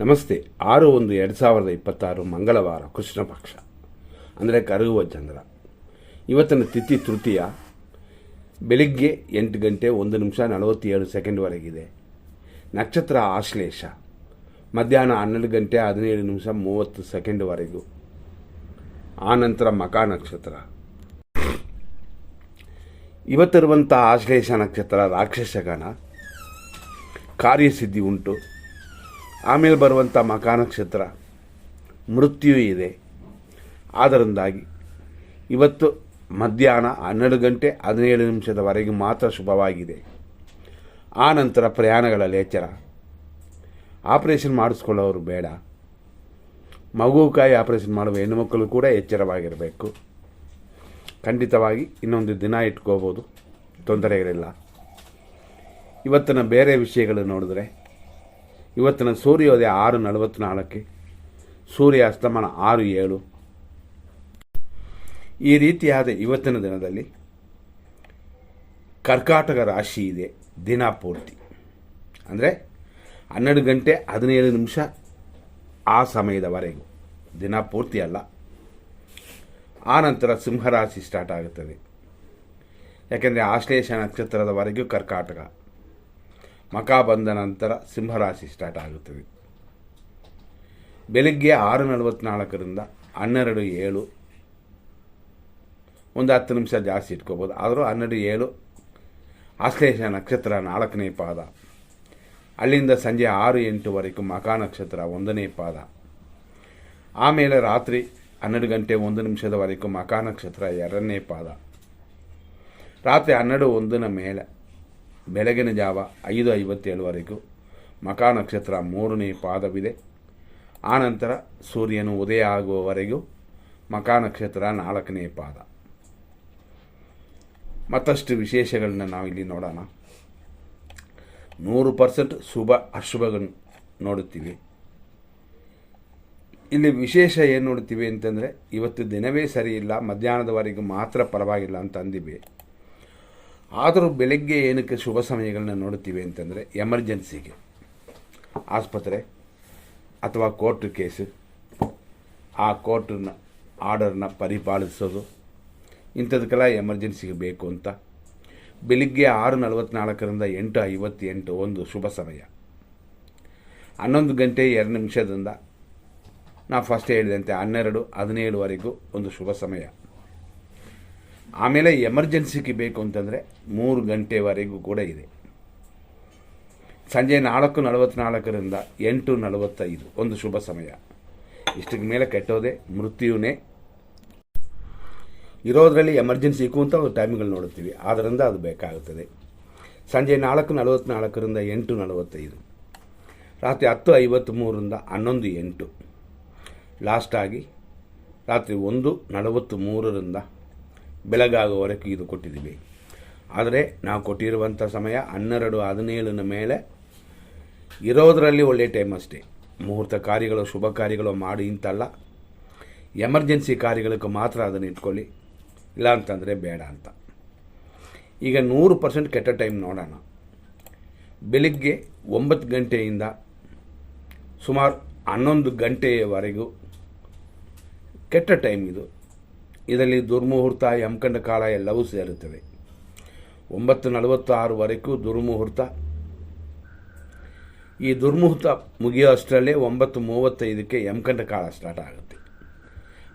ನಮಸ್ತೆ. 6/1/2026 ಮಂಗಳವಾರ, ಕೃಷ್ಣ ಪಕ್ಷ ಅಂದರೆ ಕರಗುವ ಚಂದ್ರ. ಇವತ್ತಿನ ತಿಥಿ ತೃತೀಯ. ಬೆಳಿಗ್ಗೆ 8 ಗಂಟೆ 1 ನಿಮಿಷ 47 ಸೆಕೆಂಡ್ವರೆಗಿದೆ. ನಕ್ಷತ್ರ ಆಶ್ಲೇಷ. ಮಧ್ಯಾಹ್ನ 12 ಗಂಟೆ 17 ನಿಮಿಷ 30 ಸೆಕೆಂಡ್ವರೆಗೂ. ಆನಂತರ ಮಕಾ ನಕ್ಷತ್ರ. ಇವತ್ತಿರುವಂಥ ಆಶ್ಲೇಷ ನಕ್ಷತ್ರ ರಾಕ್ಷಸಗಣ, ಕಾರ್ಯಸಿದ್ಧಿ ಉಂಟು. ಆಮೇಲೆ ಬರುವಂಥ ಮಕಾ ನಕ್ಷತ್ರ ಮೃತ್ಯು ಇದೆ. ಆದ್ದರಿಂದಾಗಿ ಇವತ್ತು ಮಧ್ಯಾಹ್ನ 12 ಗಂಟೆ 17 ನಿಮಿಷದವರೆಗೆ ಮಾತ್ರ ಶುಭವಾಗಿದೆ. ಆ ನಂತರ ಪ್ರಯಾಣಗಳಲ್ಲಿ ಎಚ್ಚರ. ಆಪರೇಷನ್ ಮಾಡಿಸ್ಕೊಳ್ಳೋರು ಬೇಡ. ಮಗುಕಾಯಿ ಆಪರೇಷನ್ ಮಾಡುವ ಹೆಣ್ಣುಮಕ್ಕಳು ಕೂಡ ಎಚ್ಚರವಾಗಿರಬೇಕು. ಖಂಡಿತವಾಗಿ ಇನ್ನೊಂದು ದಿನ ಇಟ್ಕೋಬೋದು, ತೊಂದರೆ ಇರಲಿಲ್ಲ. ಇವತ್ತಿನ ಬೇರೆ ವಿಷಯಗಳು ನೋಡಿದ್ರೆ, ಇವತ್ತಿನ ಸೂರ್ಯೋದಯ 6:44, ಸೂರ್ಯ ಅಸ್ತಮಾನ 6:07. ಈ ರೀತಿಯಾದ ಇವತ್ತಿನ ದಿನದಲ್ಲಿ ಕರ್ಕಾಟಕ ರಾಶಿ ಇದೆ ದಿನ ಪೂರ್ತಿ. ಅಂದರೆ 12 ಗಂಟೆ 17 ನಿಮಿಷ ಆ ಸಮಯದವರೆಗೂ, ದಿನ ಪೂರ್ತಿ ಅಲ್ಲ. ಆ ನಂತರ ಸಿಂಹರಾಶಿ ಸ್ಟಾರ್ಟ್ ಆಗುತ್ತದೆ. ಯಾಕೆಂದರೆ ಆಶ್ಲೇಷ ನಕ್ಷತ್ರದವರೆಗೂ ಕರ್ಕಾಟಕ, ಮಕಾ ಬಂದ ನಂತರ ಸಿಂಹರಾಶಿ ಸ್ಟಾರ್ಟ್ ಆಗುತ್ತದೆ. ಬೆಳಿಗ್ಗೆ 6:44ರಿಂದ 12:07, ಒಂದು 10 ನಿಮಿಷ ಜಾಸ್ತಿ ಇಟ್ಕೋಬೋದು. ಆದರೂ 12:07 ಆಶ್ಲೇಷ ನಕ್ಷತ್ರ 4ನೇ ಪಾದ. ಅಲ್ಲಿಂದ ಸಂಜೆ 6:08ವರೆಗೂ ಮಕಾ ನಕ್ಷತ್ರ 1ನೇ ಪಾದ. ಆಮೇಲೆ ರಾತ್ರಿ 12 ಗಂಟೆ 1 ನಿಮಿಷದವರೆಗೂ ಮಕಾ ನಕ್ಷತ್ರ 2ನೇ ಪಾದ. ರಾತ್ರಿ 12:01 ಮೇಲೆ ಬೆಳಗಿನ ಜಾವ 5:57ವರೆಗೂ ಮಕಾ ನಕ್ಷತ್ರ 3ನೇ ಪಾದವಿದೆ. ಆನಂತರ ಸೂರ್ಯನು ಉದಯ ಆಗುವವರೆಗೂ ಮಕಾ ನಕ್ಷತ್ರ 4ನೇ ಪಾದ. ಮತ್ತಷ್ಟು ವಿಶೇಷಗಳನ್ನ ನಾವಿಲ್ಲಿ ನೋಡೋಣ. 100% ಶುಭ ಅಶುಭಗಳನ್ನು ನೋಡುತ್ತೀವಿ. ಇಲ್ಲಿ ವಿಶೇಷ ಏನು ನೋಡ್ತೀವಿ ಅಂತಂದರೆ, ಇವತ್ತು ದಿನವೇ ಸರಿ ಇಲ್ಲ, ಮಧ್ಯಾಹ್ನದವರೆಗೂ ಮಾತ್ರ ಪರವಾಗಿಲ್ಲ ಅಂತ ಅಂದಿವೆ. ಆದರೂ ಬೆಳಗ್ಗೆ ಏನಕ್ಕೆ ಶುಭ ಸಮಯಗಳನ್ನ ನೋಡುತ್ತೀವಿ ಅಂತಂದರೆ, ಎಮರ್ಜೆನ್ಸಿಗೆ, ಆಸ್ಪತ್ರೆ ಅಥವಾ ಕೋರ್ಟ್ ಕೇಸು, ಆ ಕೋರ್ಟ್ನ ಆರ್ಡರ್ನ ಪರಿಪಾಲಿಸೋದು, ಇಂಥದಕ್ಕೆಲ್ಲ ಎಮರ್ಜೆನ್ಸಿಗೆ ಬೇಕು ಅಂತ. ಬೆಳಿಗ್ಗೆ 6:44ರಿಂದ 8:58 ಒಂದು ಶುಭ ಸಮಯ. 11 ಗಂಟೆ 2 ನಿಮಿಷದಿಂದ ನಾವು ಫಸ್ಟ್ ಹೇಳಿದಂತೆ 12:17ವರೆಗೂ ಒಂದು ಶುಭ ಸಮಯ. ಆಮೇಲೆ ಎಮರ್ಜೆನ್ಸಿಗೆ ಬೇಕು ಅಂತಂದರೆ 3 ಗಂಟೆವರೆಗೂ ಕೂಡ ಇದೆ. ಸಂಜೆ 4:44ರಿಂದ 8:45 ಒಂದು ಶುಭ ಸಮಯ. ಇಷ್ಟಕ್ಕೆ ಮೇಲೆ ಕೆಟ್ಟೋದೆ ಮೃತ್ಯುನೇ. ಇರೋದರಲ್ಲಿ ಎಮರ್ಜೆನ್ಸಿಗೂ ಅಂತ ಒಂದು ಟೈಮ್ಗಳು ನೋಡುತ್ತೀವಿ, ಆದ್ದರಿಂದ ಅದು ಬೇಕಾಗುತ್ತದೆ. ಸಂಜೆ 4:44ರಿಂದ 8:45, ರಾತ್ರಿ 10:53ರಿಂದ 11:08, ಲಾಸ್ಟಾಗಿ ರಾತ್ರಿ 1:43ರಿಂದ ಬೆಳಗಾಗುವವರೆಗೂ ಇದು ಕೊಟ್ಟಿದ್ದೀವಿ. ಆದರೆ ನಾವು ಕೊಟ್ಟಿರುವಂಥ ಸಮಯ 12:17 ಮೇಲೆ ಇರೋದರಲ್ಲಿ ಒಳ್ಳೆಯ ಟೈಮ್ ಅಷ್ಟೇ. ಮುಹೂರ್ತ ಕಾರ್ಯಗಳು, ಶುಭ ಕಾರ್ಯಗಳು ಮಾಡಿ ಅಂತಲ್ಲ, ಎಮರ್ಜೆನ್ಸಿ ಕಾರ್ಯಗಳಿಗೆ ಮಾತ್ರ ಅದನ್ನು ಇಟ್ಕೊಳ್ಳಿ, ಇಲ್ಲ ಅಂತಂದರೆ ಬೇಡ ಅಂತ. ಈಗ 100% ಕೆಟ್ಟ ಟೈಮ್ ನೋಡೋಣ. ಬೆಳಿಗ್ಗೆ 9 ಗಂಟೆಯಿಂದ ಸುಮಾರು 11 ಗಂಟೆಯವರೆಗೂ ಕೆಟ್ಟ ಟೈಮ್ ಇದು. ಇದರಲ್ಲಿ ದುರ್ಮುಹೂರ್ತ, ಯಮಕಂಡ ಕಾಲ ಎಲ್ಲವೂ ಸೇರುತ್ತವೆ. 9:46ವರೆಗೂ ದುರ್ಮುಹೂರ್ತ. ಈ ದುರ್ಮುಹೂರ್ತ ಮುಗಿಯೋ ಅಷ್ಟರಲ್ಲೇ 9:35ಕ್ಕೆ ಯಮಕಂಡ ಕಾಲ ಸ್ಟಾರ್ಟ್ ಆಗುತ್ತೆ.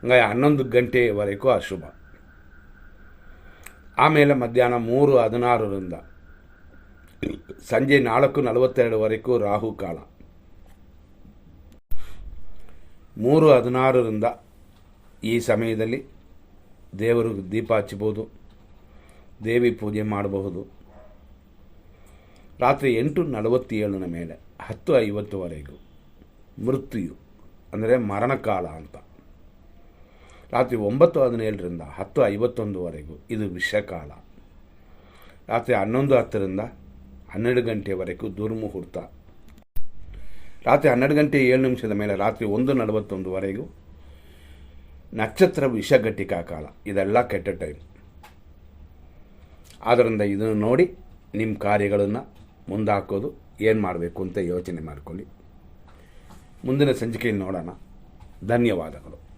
ಹಂಗಾಗಿ 11 ಗಂಟೆವರೆಗೂ ಅಶುಭ. ಆಮೇಲೆ ಮಧ್ಯಾಹ್ನ 3:16ರಿಂದ ಸಂಜೆ 4:42ವರೆಗೂ ರಾಹು ಕಾಲ. 3:16ರಿಂದ ಈ ಸಮಯದಲ್ಲಿ ದೇವರು ದೀಪ ಹಚ್ಚಬಹುದು, ದೇವಿ ಪೂಜೆ ಮಾಡಬಹುದು. ರಾತ್ರಿ 8:47 ಮೇಲೆ 10:50ವರೆಗೂ ಮೃತ್ಯು ಅಂದರೆ ಮರಣಕಾಲ ಅಂತ. ರಾತ್ರಿ 9:17ರಿಂದ 10:51ವರೆಗೂ ಇದು ವಿಷಕಾಲ. ರಾತ್ರಿ 11:10ರಿಂದ 12 ಗಂಟೆವರೆಗೂ ದುರ್ಮುಹೂರ್ತ. ರಾತ್ರಿ 12 ಗಂಟೆ 7 ನಿಮಿಷದ ಮೇಲೆ ರಾತ್ರಿ 1:41ವರೆಗೂ ನಕ್ಷತ್ರ ವಿಷಘಟಿಕಾ ಕಾಲ. ಇದೆಲ್ಲ ಕೆಟ್ಟ ಟೈಮ್. ಆದ್ದರಿಂದ ಇದನ್ನು ನೋಡಿ ನಿಮ್ಮ ಕಾರ್ಯಗಳನ್ನು ಮುಂದಾಕೋದು ಏನು ಮಾಡಬೇಕು ಅಂತ ಯೋಚನೆ ಮಾಡಿಕೊಳ್ಳಿ. ಮುಂದಿನ ಸಂಚಿಕೆಯಲ್ಲಿ ನೋಡೋಣ. ಧನ್ಯವಾದಗಳು.